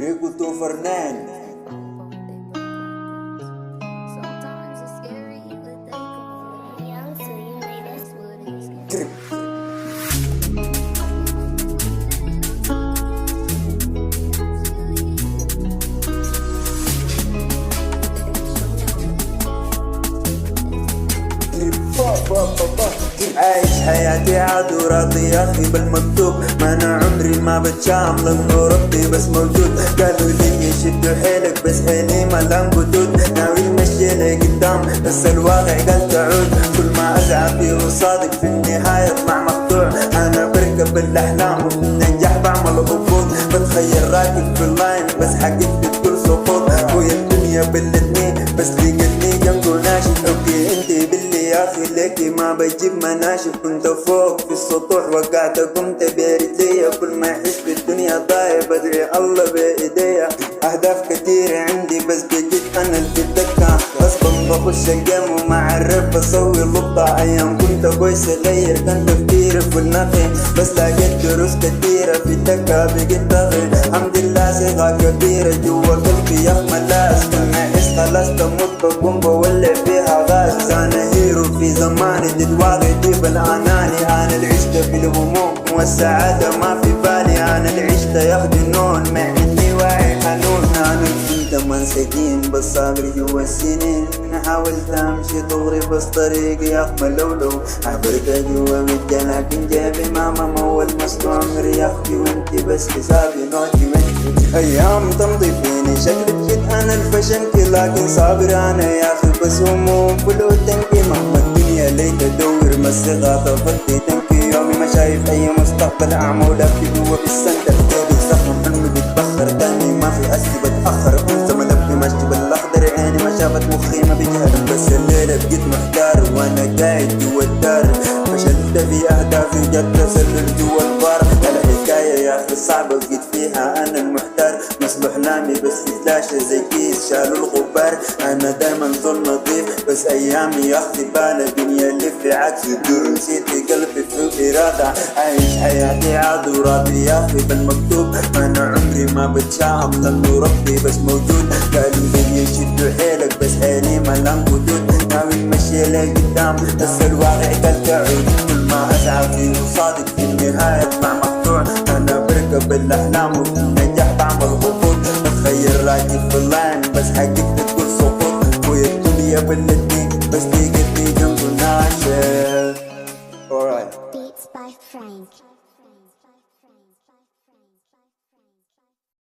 Rico to Fernan. Sometimes it's scary that they come young, so you made us what it's Trip. عايش حياتي عاد وراضي يا اخي بالمكتوب، ما انا عمري ما بتشام لانه ربي بس موجود. قالوا لي شدوا حيلك بس حيلي ما لام قدود، ناوي نمشي لي قدام بس الواقع قال تعود. كل ما اسعى فيه وصادق في النهاية اطلع مقطوع. انا بركب الاحلام وفي النجاح بعمل هبوط، بتخيل راكب في اللاين بس حققت بكل سقوط. خويا الدنيا بالاتنين بس لقيتني جنبه ناشف. اوكي انتي باللي يا اخي ليكي ما بجيب مناشف، كنت فوق في السطوح وقعت قمت برجليا. كل ما يحس بالدنيا ضايع بدعي الله بايديا. اهداف كتير عندي بس بجد انا اللي في الدكة، غصبا بخش الجيم وما عرف اسوي لقطة. ايام كنت ابوي صغير كان تفكيري في النقي، بس لقيت دروس كتيرة في الدكة بقيت طغي. الحمد لله ثقة كبيرة جوا قلبي يا ملاس، كل ما احس خلاص تموت بقوم بولع فيها غاز. انا هيرو في زماني دلوقتي جيب الاناني، انا اللي عشت في الهموم والسعادة ما في بالي. انا اللي عشت ياخدي نون ما عندي واعي حنون. انا كنت منسجين بس صابر جوا السنين، حاولت امشي دغري بس طريقي يا ملولو. عبرت جوا بالجنة لكن جيبي ماما مول مصنوع عمري يا اختي وانتي بس حسابي نوتي وانتي. ايام تمضي فيني شكلك جد انا الفشنكي، لكن صابر انا يا اخي بس هموم فلو تنكي. مهما الدنيا لي تدور مسيغة طفتي تنكي. يومي ما شايف اي مستقبل اعمل ابكي جوا بالسندر. جيبي زخم حلمي بيتبخر دمي ما في اسي بتاخر. كنت ملفي ماشي بالاخضر عيني ما شافت مخي ما بيجهر. بس الليلة بقيت محتار وانا قاعد جوا الدار، فشلت في اهدافي جت تسلل جوا البار. الحكاية يا اخي صعبة بقيت فيها انا المحتار، نصب احلامي بس تتلاشى زي كيس شالوا الغبار. انا دايما ظل نظيف بس ايامي يا اخي بالي الدنيا اللي في عكس الدور. نسيت قلبي في ارادة، عايش حياتي عاد وراضي يا اخي بالمكتوب. انا عمري ما بتشاهم لانه ربي بس موجود. قالوا لي شدوا حيلك بس حيلي ما لام قدود، ناوي نمشي لي قدام بس الواقع قال تعود. كل ما اسعى فيه وصادق في النهاية اطلع مقطوع. انا بركب الاحلام وفي النجاح بعمل هبوط، بتخيل راكب في اللاين بس حققت كل سقوط. خويا الدنيا بالاتنين بس لقيتني جنبه ناشف. Beats by Frank.